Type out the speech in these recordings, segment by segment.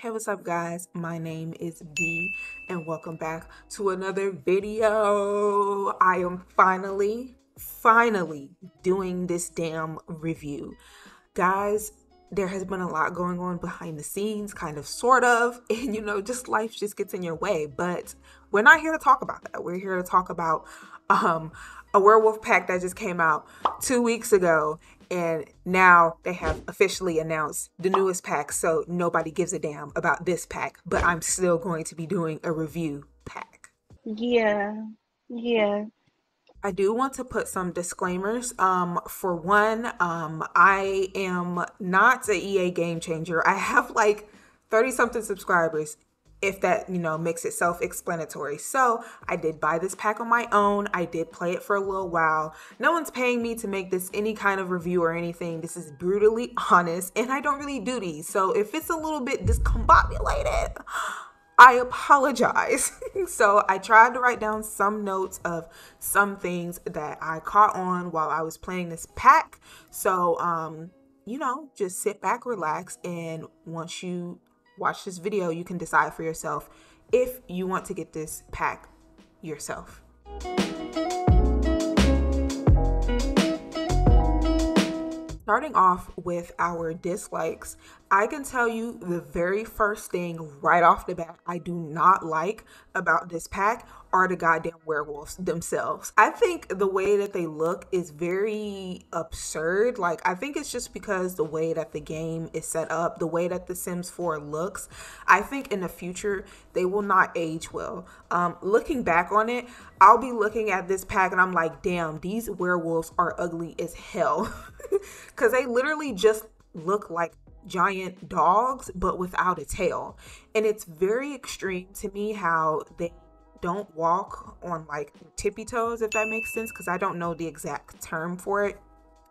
Hey, what's up guys? My name is Dee and welcome back to another video. I am finally doing this damn review. Guys, there has been a lot going on behind the scenes, kind of, sort of, and just life just gets in your way. But we're not here to talk about that. We're here to talk about a werewolf pack that just came out 2 weeks ago, and now they have officially announced the newest pack, so nobody gives a damn about this pack, but I'm still going to be doing a review pack. Yeah. I do want to put some disclaimers. For one, I am not a EA game changer. I have like 30 something subscribers, if that, makes it self-explanatory. So I did buy this pack on my own. I did play it for a little while. No one's paying me to make this any kind of review or anything. This is brutally honest, and I don't really do these. So if it's a little bit discombobulated, I apologize. So I tried to write down some notes of some things that I caught on while I was playing this pack. So, just sit back, relax, and once you watch this video, you can decide for yourself if you want to get this pack yourself. Starting off with our dislikes, I can tell you the very first thing right off the bat I do not like about this pack are the goddamn werewolves themselves. I think the way that they look is very absurd. Like, I think it's just because the way that the game is set up, the way that the Sims 4 looks, I think in the future they will not age well. Looking back on it, I'll be looking at this pack and I'm like, damn, these werewolves are ugly as hell. Because they literally just look like giant dogs but without a tail, and it's very extreme to me how they don't walk on like tippy toes, if that makes sense, because I don't know the exact term for it,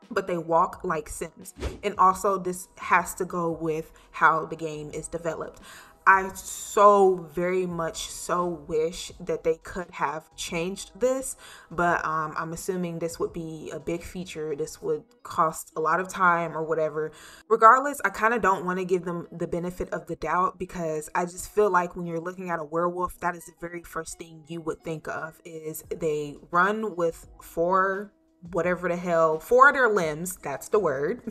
but they walk like Sims. And also this has to go with how the game is developed. I so very much so wish that they could have changed this, but I'm assuming this would be a big feature. This would cost a lot of time or whatever. Regardless, I kind of don't want to give them the benefit of the doubt, because I just feel like when you're looking at a werewolf, that is the very first thing you would think of is they run with four of their limbs, that's the word,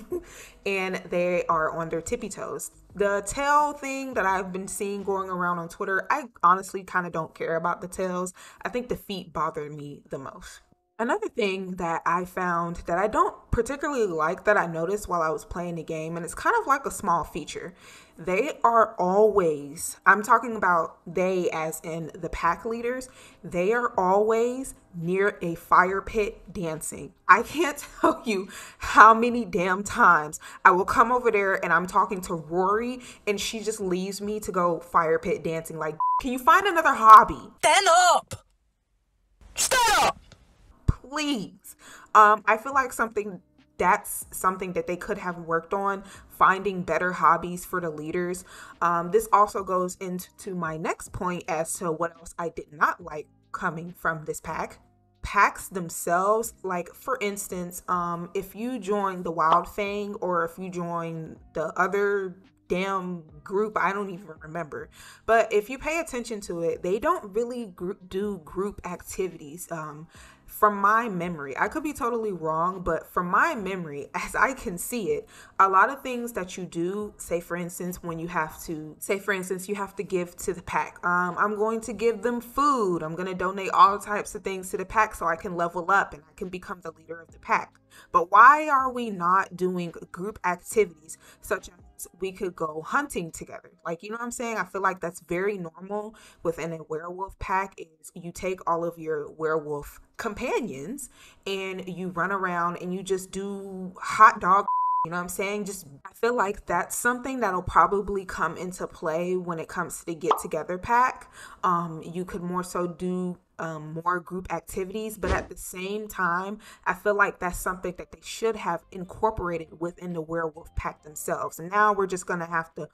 and they are on their tippy toes. The tail thing that I've been seeing going around on Twitter, I honestly kind of don't care about the tails. I think the feet bother me the most. Another thing that I found that I don't particularly like, that I noticed while I was playing the game, and it's kind of like a small feature, they are always, I'm talking about they as in the pack leaders, they are always near a fire pit dancing. I can't tell you how many damn times I will come over there and I'm talking to Rory and she just leaves me to go fire pit dancing. Like, can you find another hobby? Stand up! Stand up! Please. I feel like that's something that they could have worked on, finding better hobbies for the leaders. This also goes into my next point as to what else I did not like coming from this pack. Packs themselves, like for instance, if you join the Wild Fang or if you join the other damn group, I don't even remember, but if you pay attention to it, they don't really do group activities. From my memory, I could be totally wrong, but from my memory, as I can see it, a lot of things that you do, say for instance, you have to give to the pack. I'm going to give them food. I'm going to donate all types of things to the pack so I can level up and I can become the leader of the pack. But why are we not doing group activities such as we could go hunting together? Like, you know what I'm saying? I feel like that's very normal within a werewolf pack, is you take all of your werewolf companions and you run around and you just do hot dog. You know what I'm saying? Just, I feel like that's something that'll probably come into play when it comes to the get together pack. You could more so do more group activities, but at the same time, I feel like that's something that they should have incorporated within the werewolf pack themselves. And now we're just gonna have to,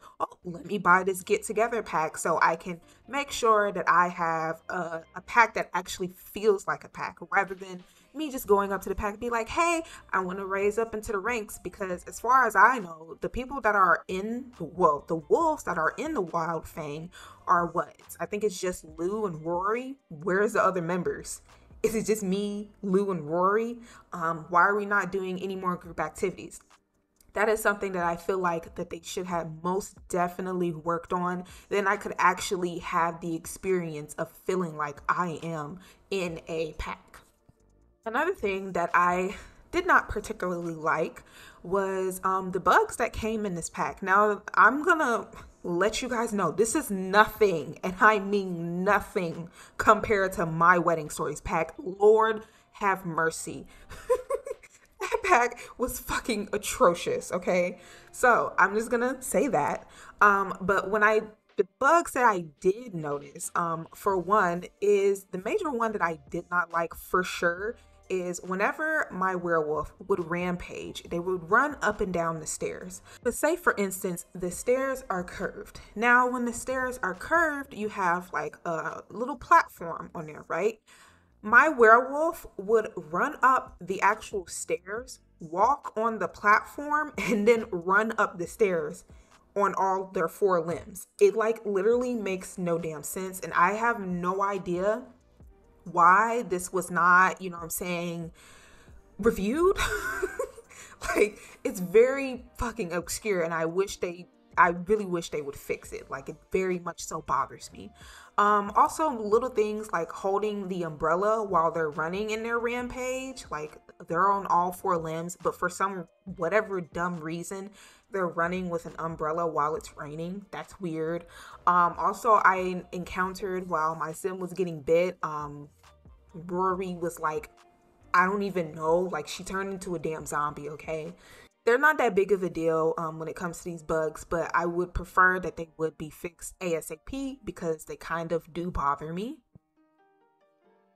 let me buy this get together pack so I can make sure that I have a pack that actually feels like a pack, rather than me just going up to the pack and be like, hey, I want to raise up into the ranks, because as far as I know, the people that are in, well, the wolves that are in the Wild Fang are what? I think it's just Lou and Rory. Where's the other members? Is it just me, Lou, and Rory? Why are we not doing any more group activities? That is something that I feel like that they should have most definitely worked on. Then I could actually have the experience of feeling like I am in a pack. Another thing that I did not particularly like was the bugs that came in this pack. Now, I'm gonna let you guys know this is nothing, and I mean nothing, compared to my Wedding Stories pack. Lord have mercy. That pack was fucking atrocious, okay? So I'm just gonna say that. But the bugs that I did notice, for one, is the major one that I did not like for sure is whenever my werewolf would rampage, they would run up and down the stairs. But say for instance, the stairs are curved. Now, when the stairs are curved, you have like a little platform on there, right? My werewolf would run up the actual stairs, walk on the platform, and then run up the stairs on all their four limbs. It like literally makes no damn sense. And I have no idea why this was not, you know what I'm saying, reviewed. Like, it's very fucking obscure, and I really wish they would fix it. Like, it very much so bothers me. Also, little things like holding the umbrella while they're running in their rampage, like they're on all four limbs, but for some whatever dumb reason, they're running with an umbrella while it's raining. That's weird. Also, I encountered while my sim was getting bit, Rory was like, I don't even know, like she turned into a damn zombie, okay? They're not that big of a deal when it comes to these bugs, but I would prefer that they would be fixed ASAP because they kind of do bother me.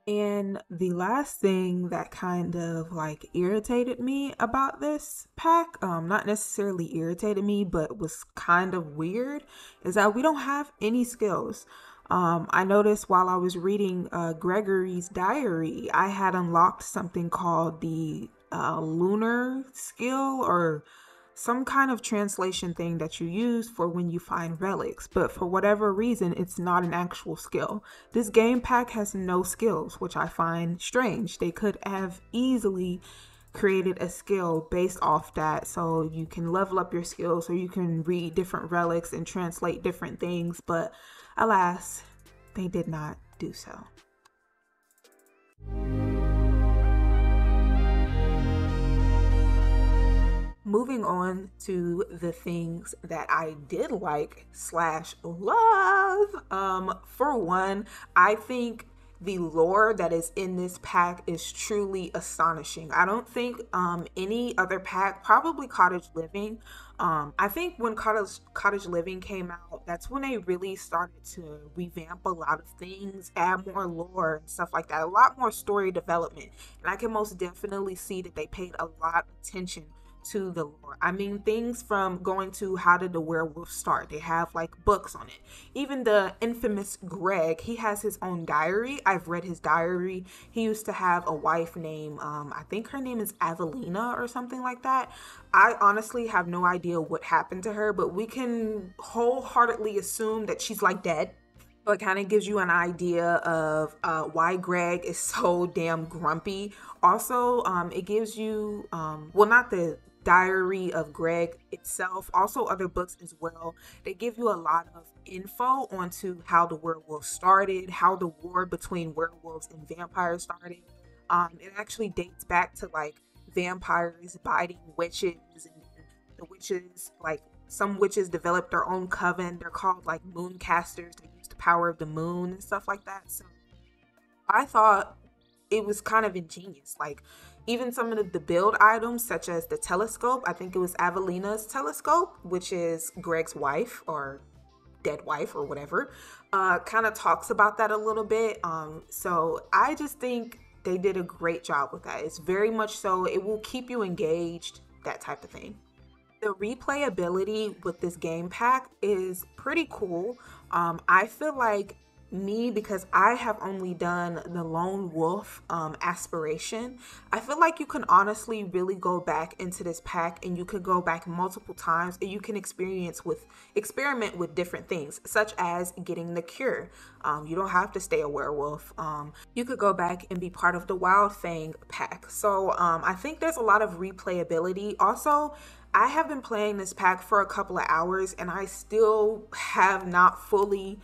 And the last thing that kind of like irritated me about this pack, not necessarily irritated me, but was kind of weird, is that we don't have any skills. I noticed while I was reading Gregory's diary, I had unlocked something called the lunar skill, or some kind of translation thing that you use for when you find relics, but for whatever reason, it's not an actual skill. This game pack has no skills, which I find strange. They could have easily created a skill based off that, so you can level up your skills, or you can read different relics and translate different things, but alas, they did not do so. Moving on to the things that I did like / love. For one, I think the lore that is in this pack is truly astonishing. I don't think any other pack, probably Cottage Living. I think when Cottage Living came out, that's when they really started to revamp a lot of things, add more lore and stuff like that, a lot more story development. And I can most definitely see that they paid a lot of attention to the lore. I mean, things from going to How Did the Werewolf Start? They have like books on it. Even the infamous Greg, he has his own diary. I've read his diary. He used to have a wife named, I think her name is Avelina or something like that. I honestly have no idea what happened to her, but we can wholeheartedly assume that she's like dead. So it kind of gives you an idea of why Greg is so damn grumpy. Also, it gives you, well, not the diary of Greg itself, also other books as well. They give you a lot of info onto how the werewolf started, how the war between werewolves and vampires started. It actually dates back to like vampires biting witches, and the witches, like some witches developed their own coven. They're called like mooncasters. They use the power of the moon and stuff like that. So I thought it was kind of ingenious. Like even some of the build items, such as the telescope, I think it was Avelina's telescope, which is Greg's wife or dead wife or whatever, kind of talks about that a little bit. So I just think they did a great job with that. It's very much so, it will keep you engaged, that type of thing. The replayability with this game pack is pretty cool. I feel like me, because I have only done the lone wolf aspiration, I feel like you can honestly really go back into this pack, and you could go back multiple times, and you can experiment with different things, such as getting the cure. You don't have to stay a werewolf. You could go back and be part of the Wild Fang pack. So I think there's a lot of replayability. Also, I have been playing this pack for a couple of hours, and I still have not fully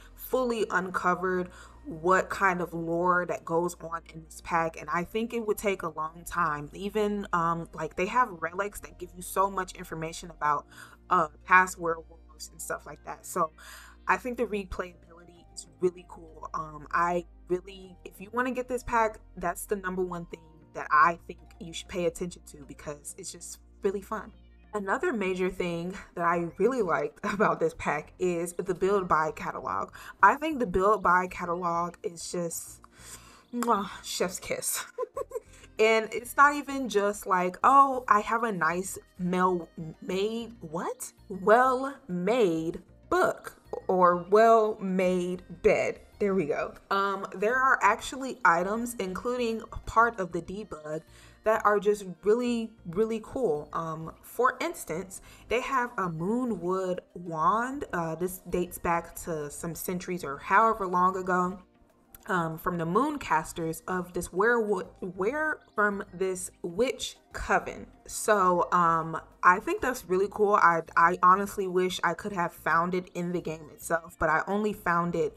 uncovered what kind of lore that goes on in this pack, and I think it would take a long time. Even like they have relics that give you so much information about past werewolves and stuff like that. So I think the replayability is really cool. I really, if you want to get this pack, that's the number one thing that I think you should pay attention to, because it's just really fun. Another major thing that I really liked about this pack is the build buy catalog. I think the build buy catalog is just mwah, chef's kiss. And it's not even just like, oh, I have a nice well-made book or well-made bed. There we go. There are actually items, including part of the debug, that are just really, really cool. For instance, they have a moonwood wand. This dates back to some centuries or however long ago. From the mooncasters of this from this witch coven. So I think that's really cool. I honestly wish I could have found it in the game itself, but I only found it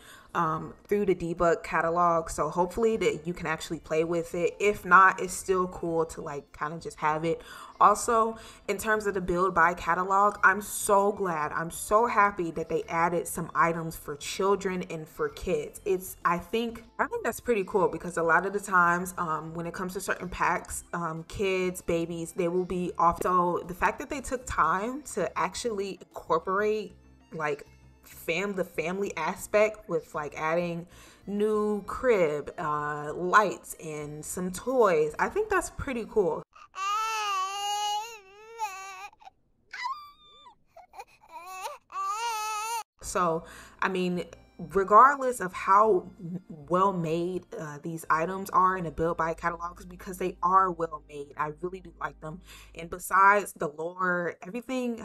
through the debug catalog. So hopefully that you can actually play with it. If not, it's still cool to like kind of just have it. Also, in terms of the build by catalog, I'm so glad, I'm so happy that they added some items for children and for kids. I think that's pretty cool, because a lot of the times when it comes to certain packs, kids, babies, they will be off. So the fact that they took time to actually incorporate like the family aspect with like adding new crib, lights and some toys, I think that's pretty cool. So, I mean, regardless of how well made these items are in the build by catalogs, because they are well made, I really do like them. And besides the lore, everything,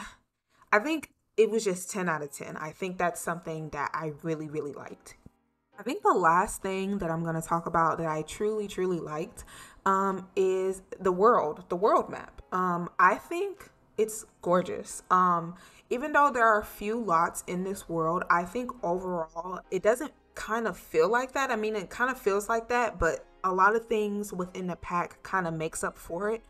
I think it was just 10 out of 10. I think that's something that I really, really liked. I think the last thing that I'm going to talk about that I truly, truly liked is the world map. I think it's gorgeous. Even though there are a few lots in this world, I think overall it doesn't kind of feel like that. I mean, it kind of feels like that, but a lot of things within the pack kind of makes up for it.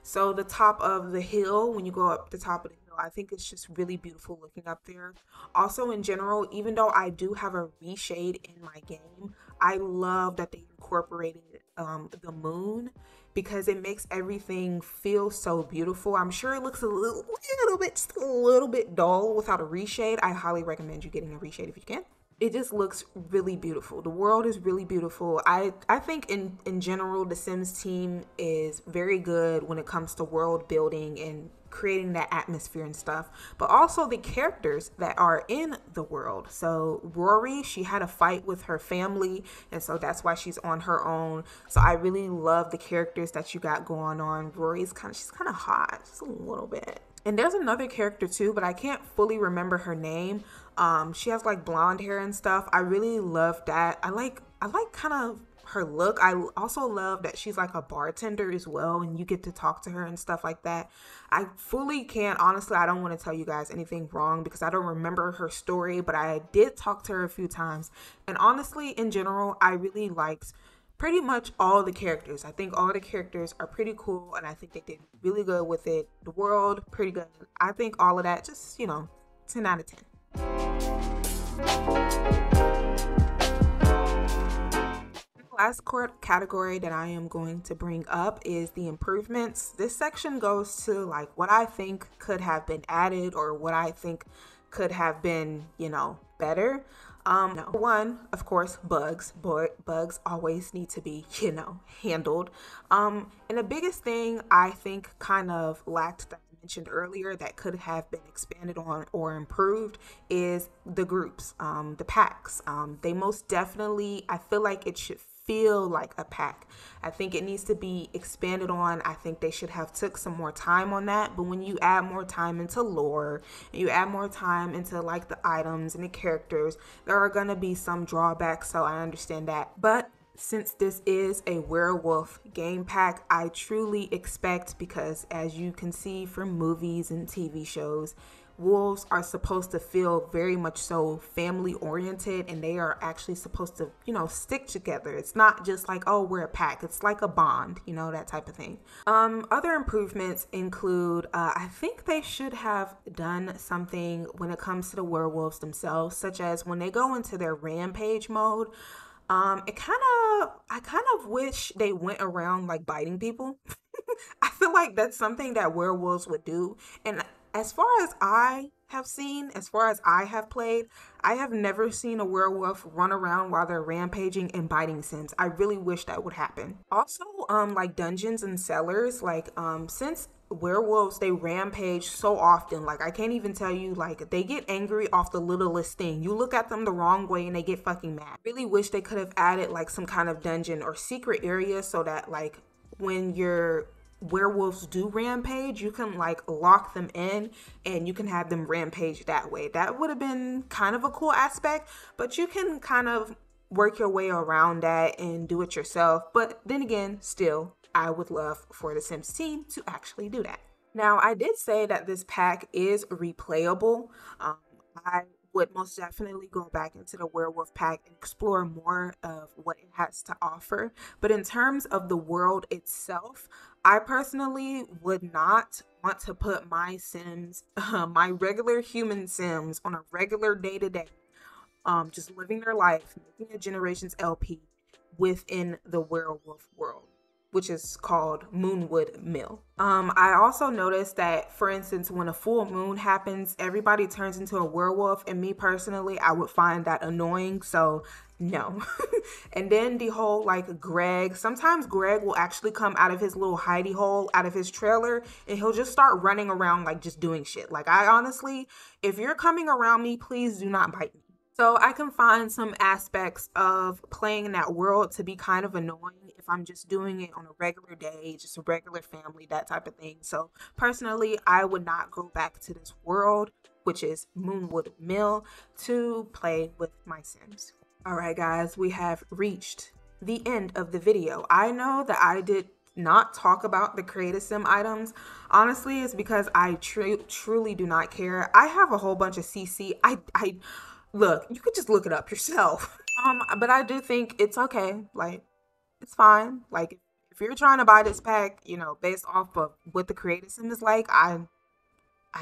So the top of the hill, when you go up the top of the hill, I think it's just really beautiful looking up there. Also, in general, even though I do have a reshade in my game, I love that they incorporated the moon, because it makes everything feel so beautiful. I'm sure it looks a little bit dull without a reshade. I highly recommend you getting a reshade if you can. It just looks really beautiful. The world is really beautiful. I think in general, the Sims team is very good when it comes to world building and creating that atmosphere and stuff, but also the characters that are in the world. So Rory, she had a fight with her family, and so that's why she's on her own. So I really love the characters that you got going on. Rory's she's kind of hot, just a little bit. And there's another character too, but I can't fully remember her name. She has like blonde hair and stuff. I really love that. I like kind of her look. I also love that she's like a bartender as well, and you get to talk to her and stuff like that. I fully can't, honestly, I don't want to tell you guys anything wrong because I don't remember her story, but I did talk to her a few times. And honestly, in general, I really liked pretty much all the characters. I think all the characters are pretty cool, and I think they did really good with it. The world, pretty good. I think all of that, just, 10 out of 10. Last category that I am going to bring up is the improvements. This section goes to like what I think could have been added or what I think could have been, better. One, of course, bugs. Bugs always need to be, handled. And the biggest thing I think kind of lacked that mentioned earlier that could have been expanded on or improved is the groups, the packs. They most definitely, I feel like it should feel like a pack. I think it needs to be expanded on. I think they should have took some more time on that. But when you add more time into lore and you add more time into like the items and the characters, there are gonna be some drawbacks. So I understand that. But since this is a werewolf game pack, I truly expect, because as you can see from movies and TV shows, wolves are supposed to feel very much so family oriented, and they are actually supposed to, you know, stick together. It's not just like, oh, we're a pack. It's like a bond, you know, that type of thing. Other improvements include, I think they should have done something when it comes to the werewolves themselves, such as when they go into their rampage mode. I kind of wish they went around like biting people. I feel like that's something that werewolves would do. And as far as I have seen, as far as I have played, I have never seen a werewolf run around while they're rampaging and biting Sims. I really wish that would happen. Also, like dungeons and cellars, like, since werewolves, they rampage so often, like I can't even tell you, like they get angry off the littlest thing. You look at them the wrong way and they get fucking mad. Really wish they could have added like some kind of dungeon or secret area so that like when your werewolves do rampage, you can like lock them in and you can have them rampage that way. That would have been kind of a cool aspect, but you can kind of work your way around that and do it yourself. But then again, still, I would love for the Sims team to actually do that. Now, I did say that this pack is replayable. I would most definitely go back into the werewolf pack and explore more of what it has to offer. But in terms of the world itself, I personally would not want to put my Sims, my regular human Sims, on a regular day-to-day, just living their life, making a Generations LP within the werewolf world, which is called Moonwood Mill. I also noticed that, for instance, when a full moon happens, everybody turns into a werewolf, and me personally, I would find that annoying, so no. And then the whole, like, Greg, sometimes Greg will actually come out of his little hidey hole, out of his trailer, and he'll just start running around, like, just doing shit. Like, I honestly, if you're coming around me, please do not bite me. So I can find some aspects of playing in that world to be kind of annoying if I'm just doing it on a regular day, just a regular family, that type of thing. So personally, I would not go back to this world, which is Moonwood Mill, to play with my Sims. All right, guys, we have reached the end of the video. I know that I did not talk about the creative sim items. Honestly, it's because I truly do not care. I have a whole bunch of CC. Look, you could just look it up yourself. But I do think it's okay. Like, it's fine. Like, if you're trying to buy this pack, you know, based off of what the creative sim is like, I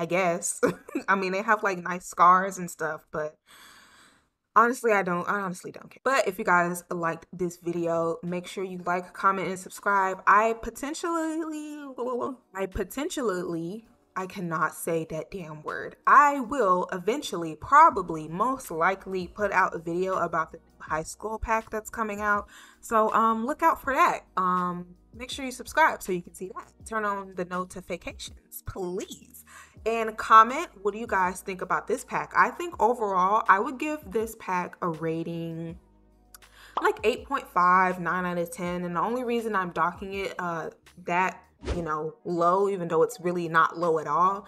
guess. I mean, they have like nice scars and stuff, but honestly, I honestly don't care. But if you guys liked this video, make sure you like, comment, and subscribe. I cannot say that damn word. I will eventually, probably, most likely put out a video about the new high school pack that's coming out. So look out for that. Make sure you subscribe so you can see that. Turn on the notifications, please. And comment, what do you guys think about this pack? I think overall, I would give this pack a rating like 8.5, 9 out of 10. And the only reason I'm docking it that, you know, low, even though it's really not low at all,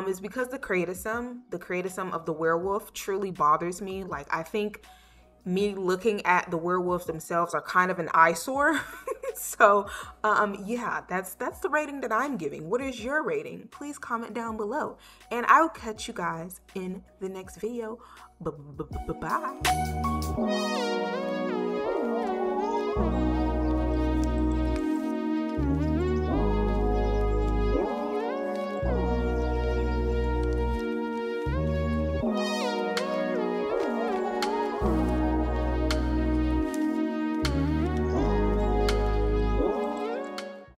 is because the creative sim of the werewolf truly bothers me. Like, I think me looking at the werewolves themselves are kind of an eyesore. So yeah, that's the rating that I'm giving. What is your rating? Please comment down below, and I'll catch you guys in the next video. Bye.